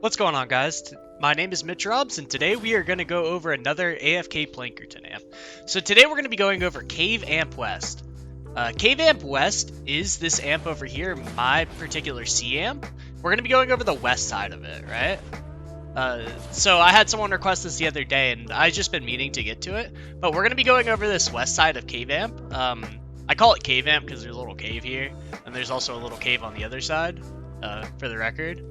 What's going on, guys? My name is Mitch Robs, and today we are going to go over another AFK Plankerton amp. So today we're going to be going over Cave Amp West. Cave Amp West is this amp over here, my particular C amp. We're going to be going over the west side of it, right? So I had someone request this the other day, and I've just been meaning to get to it. But we're going to be going over this west side of Cave Amp. I call it Cave Amp because there's a little cave here, and there's also a little cave on the other side, for the record.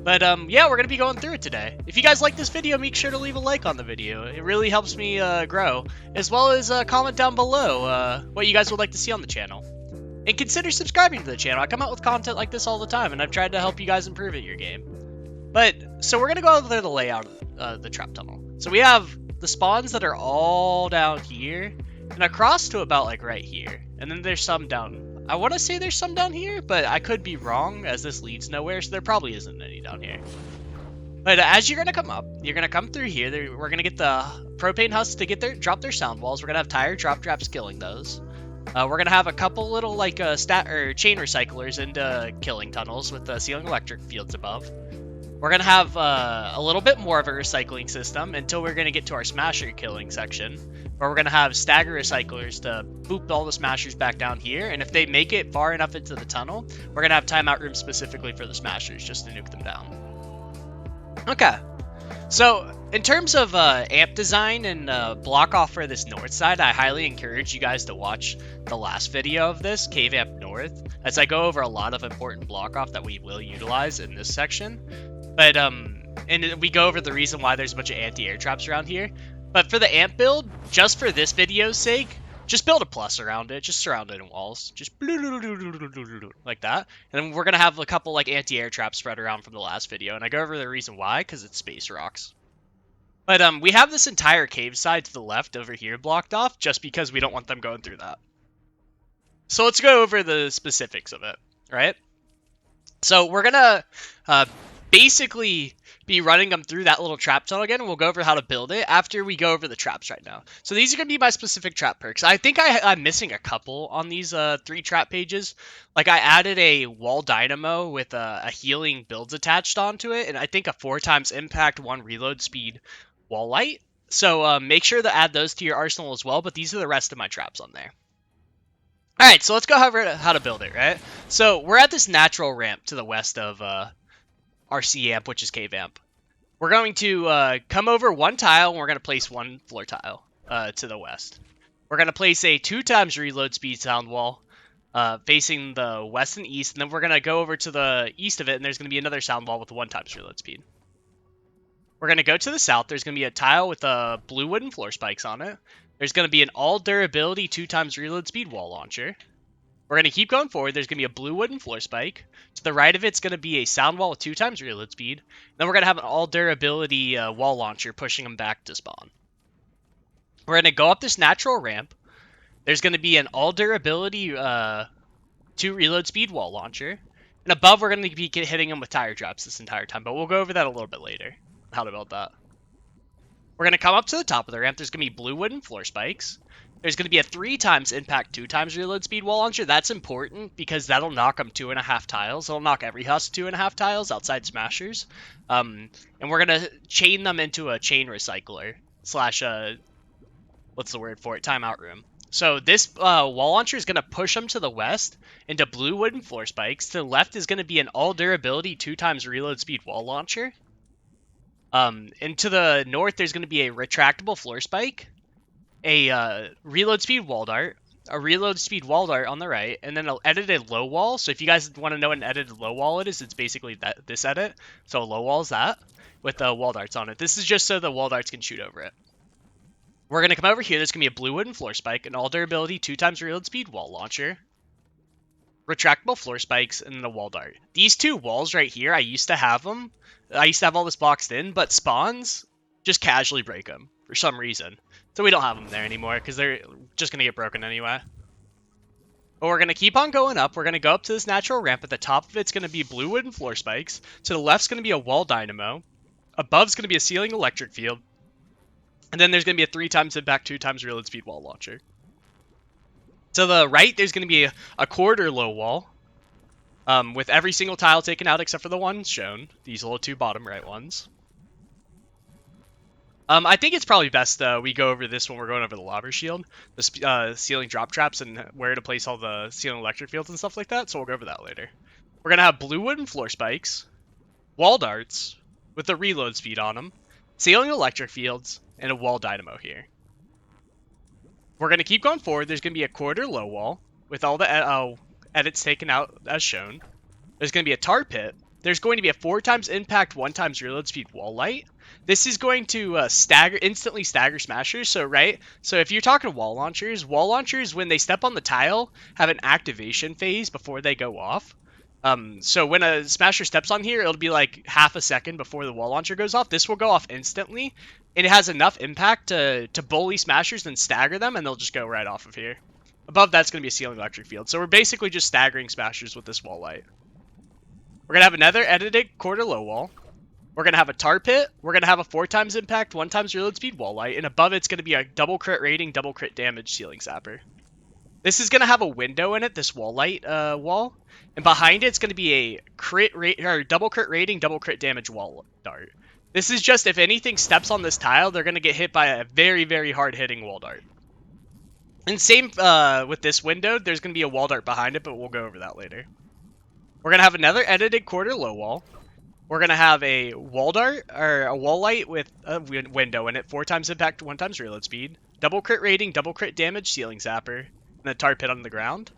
But yeah, we're going to be going through it today. If you guys like this video, make sure to leave a like on the video. It really helps me grow, as well as comment down below what you guys would like to see on the channel. And consider subscribing to the channel. I come out with content like this all the time, and I've tried to help you guys improve at your game. But, so we're going to go over the layout of the trap tunnel. So we have the spawns that are all down here, and across to about like right here. And then there's some down, I want to say there's some down here, but I could be wrong as this leads nowhere, so there probably isn't any down here. But as you're going to come up, you're going to come through here. We're going to get the propane husks to drop their sound walls. We're going to have tire drop traps killing those. We're going to have a couple little like chain recyclers into killing tunnels with ceiling electric fields above. We're going to have a little bit more of a recycling system until we're going to get to our smasher killing section, where we're going to have stagger recyclers to boop all the smashers back down here, and if they make it far enough into the tunnel, we're going to have timeout rooms specifically for the smashers just to nuke them down. Okay, so in terms of amp design and block off for this north side, I highly encourage you guys to watch the last video of this, Cave Amp North, as I go over a lot of important block off that we will utilize in this section. But, and we go over the reason why there's a bunch of anti-air traps around here. But for the amp build, just for this video's sake, just build a plus around it. Just surround it in walls. Just like that. And we're going to have a couple like anti-air traps spread around from the last video. And I go over the reason why, because it's space rocks. But we have this entire cave side to the left over here blocked off, just because we don't want them going through that. So let's go over the specifics of it, right? So we're going to basically be running them through that little trap tunnel again, and we'll go over how to build it after we go over the traps right now. So these are going to be my specific trap perks. I think I'm missing a couple on these 3 trap pages. Like I added a wall dynamo with a healing builds attached onto it, and I think a 4x impact, 1 reload speed wall light. So make sure to add those to your arsenal as well, but these are the rest of my traps on there. Alright, so let's go over how to build it, right? So we're at this natural ramp to the west of our C amp, which is Cave Amp. We're going to come over 1 tile, and we're going to place 1 floor tile to the west. We're going to place a 2x reload speed sound wall facing the west and east, and then we're going to go over to the east of it, and there's going to be another sound wall with 1x reload speed. We're going to go to the south. There's going to be a tile with blue wooden floor spikes on it. There's going to be an all durability 2x reload speed wall launcher. We're going to keep going forward. There's going to be a blue wooden floor spike. To the right of it's going to be a sound wall with 2x reload speed. Then we're going to have an all durability wall launcher pushing them back to spawn. We're going to go up this natural ramp. There's going to be an all durability 2 reload speed wall launcher. And above we're going to be hitting them with tire drops this entire time. But we'll go over that a little bit later. How to build that. We're going to come up to the top of the ramp. There's going to be blue wooden floor spikes. There's going to be a 3x impact 2x reload speed wall launcher. That's important because that'll knock them 2.5 tiles. It'll knock every husk 2.5 tiles outside smashers. And we're going to chain them into a chain recycler slash what's the word for it? Timeout room. So this wall launcher is going to push them to the west into blue wooden floor spikes. To the left is going to be an all durability 2x reload speed wall launcher. And to the north there's going to be a retractable floor spike, a reload speed wall dart, a reload speed wall dart on the right, and then an edited low wall. So if you guys want to know what an edited low wall it is, it's basically this edit. So a low wall is that, with the wall darts on it. This is just so the wall darts can shoot over it. We're going to come over here. There's going to be a blue wooden floor spike, an all durability 2x reload speed wall launcher, retractable floor spikes, and then a wall dart. These 2 walls right here, I used to have them. I used to have all this boxed in, but spawns just casually break them for some reason. So we don't have them there anymore because they're just going to get broken anyway. But we're going to keep on going up. We're going to go up to this natural ramp. At the top of it's going to be blue wooden floor spikes. To the left's going to be a wall dynamo. Above's going to be a ceiling electric field. And then there's going to be a 3x impact 2x reload speed wall launcher. To the right, there's going to be a quarter low wall. with every single tile taken out except for the ones shown, these little 2 bottom right ones. I think it's probably best we go over this when we're going over the lobber shield, the ceiling drop traps, and where to place all the ceiling electric fields and stuff like that, so we'll go over that later. We're going to have blue wooden floor spikes, wall darts with the reload speed on them, ceiling electric fields, and a wall dynamo here. We're going to keep going forward. There's going to be a quarter low wall with all the edits taken out as shown. There's going to be a tar pit. There's going to be a 4x impact, 1x reload speed wall light. This is going to instantly stagger smashers. So if you're talking wall launchers, when they step on the tile have an activation phase before they go off. So when a smasher steps on here, it'll be like half a second before the wall launcher goes off. This will go off instantly, and it has enough impact to bully smashers and stagger them, and they'll just go right off of here. Above that's going to be a ceiling electric field. So we're basically just staggering smashers with this wall light. We're going to have another edited quarter low wall. We're going to have a tar pit. We're going to have a 4x impact, 1x reload speed wall light. And above it's going to be a double crit rating, double crit damage ceiling zapper. This is going to have a window in it, this wall light wall. And behind it's going to be a double crit rating, double crit damage wall dart. This is just if anything steps on this tile, they're going to get hit by a very, very hard hitting wall dart. And same with this window, there's going to be a wall dart behind it, but we'll go over that later. We're going to have another edited quarter low wall. We're going to have a wall dart, or a wall light with a window in it, 4x impact, 1x reload speed, double crit rating, double crit damage, ceiling zapper, and a tar pit on the ground.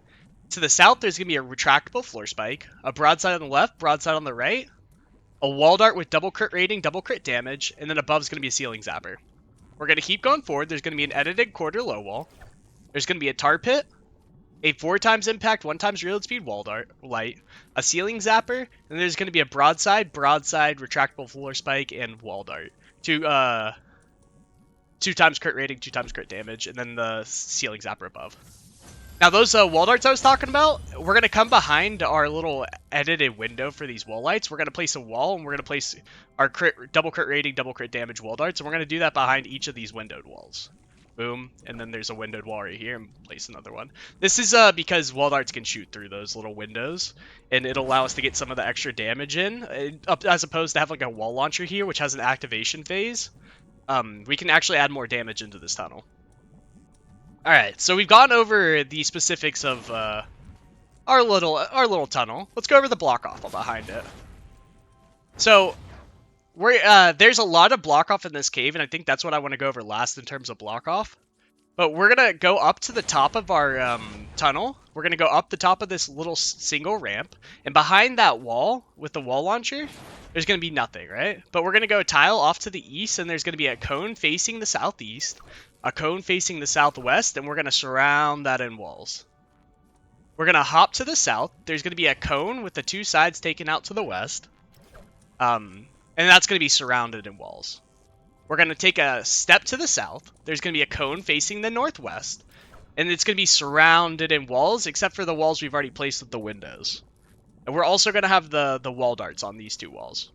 To the south, there's going to be a retractable floor spike, a broadside on the left, broadside on the right, a wall dart with double crit rating, double crit damage, and then above is going to be a ceiling zapper. We're going to keep going forward. There's going to be an edited quarter low wall. There's going to be a tar pit, a 4x impact, 1x reload speed wall dart light, a ceiling zapper, and there's going to be a broadside, retractable floor spike, and wall dart. 2x crit rating, 2x crit damage, and then the ceiling zapper above. Now those wall darts I was talking about, we're going to come behind our little edited window for these wall lights. We're going to place a wall, and we're going to place our double crit rating, double crit damage wall darts, and we're going to do that behind each of these windowed walls. Boom, and then there's a windowed wall right here, and place another one. This is because wall darts can shoot through those little windows, and it'll allow us to get some of the extra damage in, as opposed to having like a wall launcher here, which has an activation phase. We can actually add more damage into this tunnel. Alright, so we've gone over the specifics of our little tunnel. Let's go over the block off behind it. So there's a lot of block off in this cave, and I think that's what I want to go over last in terms of block off. But we're going to go up to the top of our tunnel. We're going to go up the top of this little single ramp. And behind that wall, with the wall launcher, there's going to be nothing, right? But we're going to go tile off to the east, and there's going to be a cone facing the southeast, a cone facing the southwest, and we're going to surround that in walls. We're going to hop to the south. There's going to be a cone with the 2 sides taken out to the west. And that's going to be surrounded in walls. We're going to take a step to the south. There's going to be a cone facing the northwest. And it's going to be surrounded in walls, except for the walls we've already placed with the windows. And we're also going to have the wall darts on these 2 walls.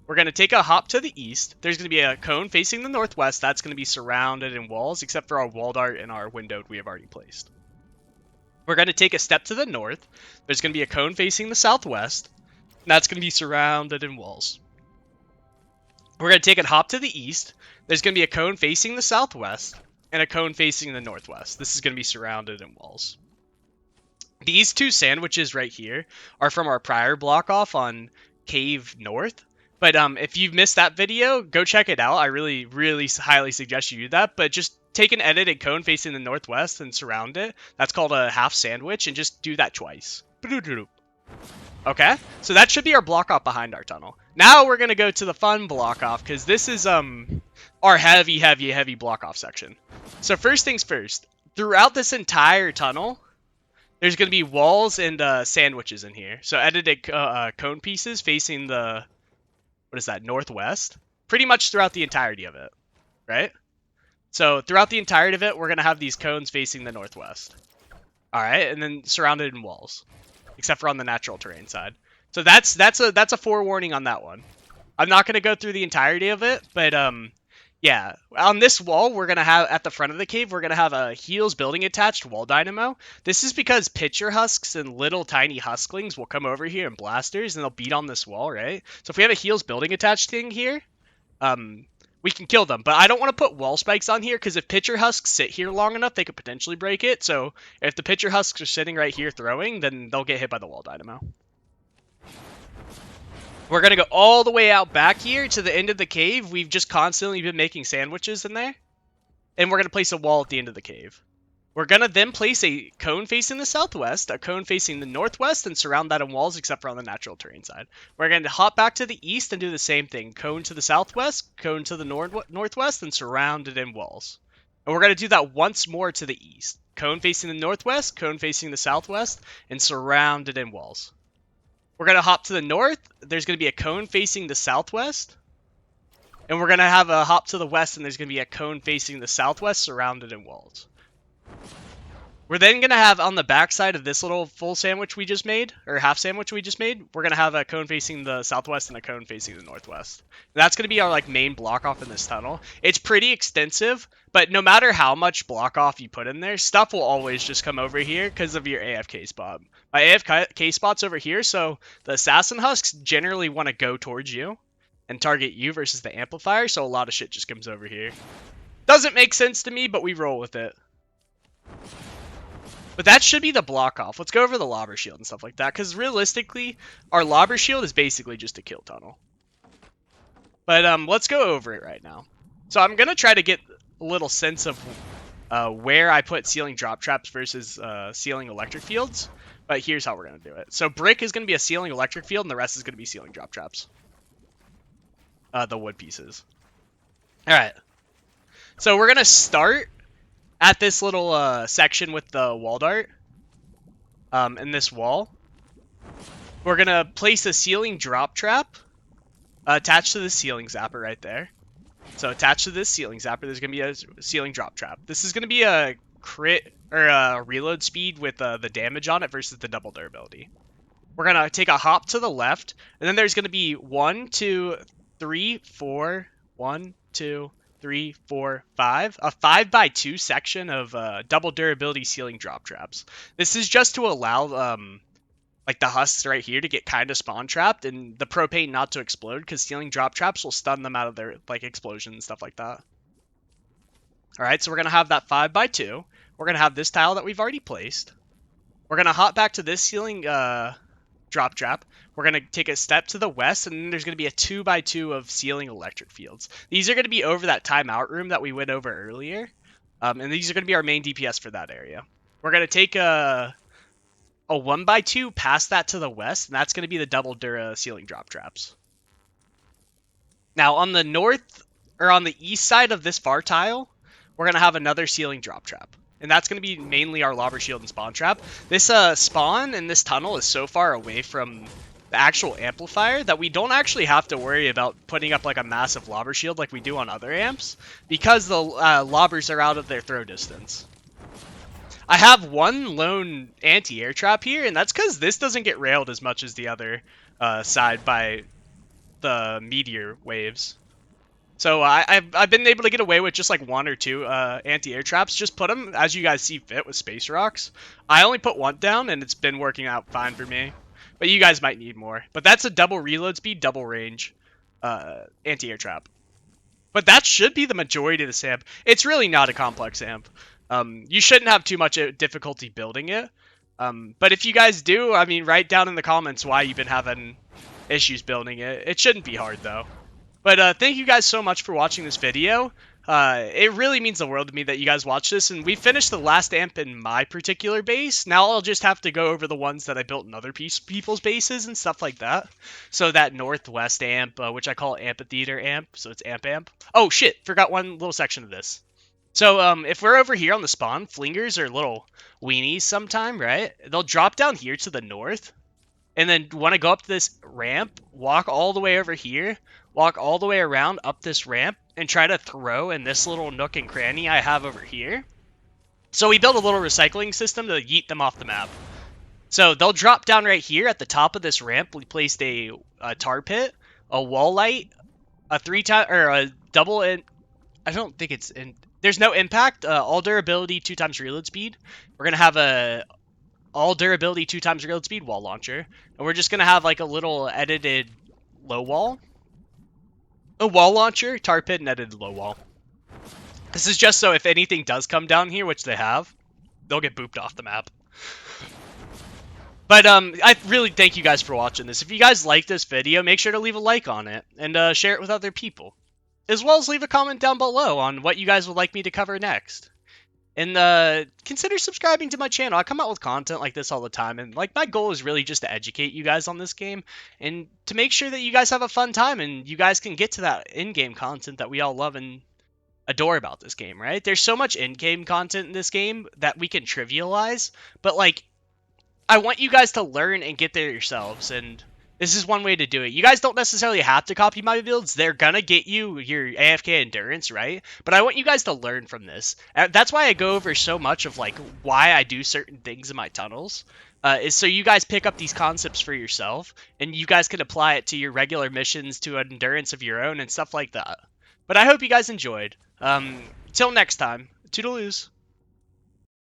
We're going to take a hop to the east. There's going to be a cone facing the northwest. That's going to be surrounded in walls, except for our wall dart and our windowed we have already placed. We're going to take a step to the north. There's going to be a cone facing the southwest. And that's going to be surrounded in walls. We're going to take a hop to the east. There's going to be a cone facing the southwest and a cone facing the northwest. This is going to be surrounded in walls. These 2 sandwiches right here are from our prior block off on Cave North. But if you've missed that video, go check it out. I really, really highly suggest you do that. But just take an edited cone facing the northwest and surround it. That's called a half sandwich, and just do that twice. Okay, so that should be our block off behind our tunnel. Now we're going to go to the fun block off, because this is our heavy block off section. So first things first, throughout this entire tunnel, there's going to be walls and sandwiches in here. So edited cone pieces facing the, what is that, northwest? Pretty much throughout the entirety of it, right? So throughout the entirety of it, we're going to have these cones facing the northwest. All right, and then surrounded in walls, except for on the natural terrain side. So that's a forewarning on that one. I'm not going to go through the entirety of it, but Yeah, on this wall, we're going to have, at the front of the cave, we're going to have a heels building attached wall dynamo. This is because pitcher husks and little tiny husklings will come over here and blasters, and they'll beat on this wall, right? So if we have a heels building attached thing here, we can kill them. But I don't want to put wall spikes on here, because if pitcher husks sit here long enough, they could potentially break it. So if the pitcher husks are sitting right here throwing, then they'll get hit by the wall dynamo. We're going to go all the way out back here to the end of the cave. We've just constantly been making sandwiches in there. And we're going to place a wall at the end of the cave. We're going to then place a cone facing the southwest, a cone facing the northwest, and surround that in walls except for on the natural terrain side. We're going to hop back to the east and do the same thing. Cone to the southwest, cone to the northwest, and surround it in walls. And we're going to do that once more to the east. Cone facing the northwest, cone facing the southwest, and surround it in walls. We're going to hop to the north. There's going to be a cone facing the southwest. And we're going to have a hop to the west, and there's going to be a cone facing the southwest surrounded in walls. We're then going to have on the back side of this little full sandwich we just made, or half sandwich we just made, we're going to have a cone facing the southwest and a cone facing the northwest. And that's going to be our main block off in this tunnel. It's pretty extensive, but no matter how much block off you put in there, stuff will always just come over here because of your AFK spot. My AFK spot's over here, so the assassin husks generally want to go towards you and target you versus the amplifier, so a lot of shit just comes over here. Doesn't make sense to me, but we roll with it. But that should be the block off. Let's go over the lobber shield and stuff like that, because realistically, our lobber shield is basically just a kill tunnel. But let's go over it right now. So I'm going to try to get a little sense of where I put ceiling drop traps versus ceiling electric fields. But here's how we're going to do it. So brick is going to be a ceiling electric field, and the rest is going to be ceiling drop traps. The wood pieces. Alright. So we're going to start at this little section with the wall dart. In this wall. We're going to place a ceiling drop trap attached to the ceiling zapper right there. So attached to this ceiling zapper, there's going to be a ceiling drop trap. This is going to be a crit or a reload speed with the damage on it versus the double durability. We're going to take a hop to the left, and then there's going to be 1, 2, 3, 4, 1, 2, 3, 4, 5. A 5x2 section of double durability ceiling drop traps. This is just to allow the husks right here to get kind of spawn trapped and the propane not to explode, because ceiling drop traps will stun them out of their explosion and stuff like that. Alright, so we're going to have that 5x2. We're going to have this tile that we've already placed. We're going to hop back to this ceiling drop trap. We're going to take a step to the west, and then there's going to be a 2x2 of ceiling electric fields. These are going to be over that timeout room that we went over earlier. And these are going to be our main DPS for that area. We're going to take a 1x2 past that to the west, and that's going to be the double Dura ceiling drop traps. Now, on the north, or on the east side of this far tile, we're going to have another ceiling drop trap. And that's going to be mainly our lobber shield and spawn trap. This spawn in this tunnel is so far away from the actual amplifier that we don't actually have to worry about putting up a massive lobber shield like we do on other amps, because the lobbers are out of their throw distance. I have one lone anti-air trap here, and that's because this doesn't get railed as much as the other side by the meteor waves. So I've been able to get away with just 1 or 2 anti-air traps. Just put them as you guys see fit with space rocks. I only put 1 down, and it's been working out fine for me. But you guys might need more. But that's a double reload speed, double range anti-air trap. But that should be the majority of this amp. It's really not a complex amp. You shouldn't have too much difficulty building it. But if you guys do, I mean, write down in the comments why you've been having issues building it. It shouldn't be hard, though. But thank you guys so much for watching this video. It really means the world to me that you guys watch this. And we finished the last amp in my particular base. Now I'll just have to go over the ones that I built in other people's bases and stuff like that. So that northwest amp, which I call amphitheater amp. So it's amp. Oh, shit. Forgot one little section of this. So if we're over here on the spawn, flingers are little weenies sometime, right? They'll drop down here to the north. And then want to go up to this ramp, walk all the way over here, walk all the way around up this ramp, and try to throw in this little nook and cranny I have over here. So we built a little recycling system to yeet them off the map. So they'll drop down right here at the top of this ramp. We placed a tar pit, a wall light, a double I don't think it's in. There's no impact. All durability 2 times reload speed. We're gonna have a all durability 2 times reload speed wall launcher, and we're just gonna have like a little edited low wall. A wall launcher, tar pit, and edited low wall. This is just so if anything does come down here, which they have, they'll get booped off the map. But I really thank you guys for watching this. If you guys like this video, make sure to leave a like on it and share it with other people, as well as leave a comment down below on what you guys would like me to cover next. And consider subscribing to my channel. I come out with content like this all the time, and like my goal is really just to educate you guys on this game and to make sure that you guys have a fun time and you guys can get to that in-game content that we all love and adore about this game, right? There's so much in-game content in this game that we can trivialize, but like I want you guys to learn and get there yourselves, and this is one way to do it. You guys don't necessarily have to copy my builds. They're gonna get you your AFK endurance, right? But I want you guys to learn from this. That's why I go over so much of like why I do certain things in my tunnels. Is so you guys pick up these concepts for yourself, and you guys can apply it to your regular missions, to an endurance of your own, and stuff like that. But I hope you guys enjoyed. Till next time, toodaloos.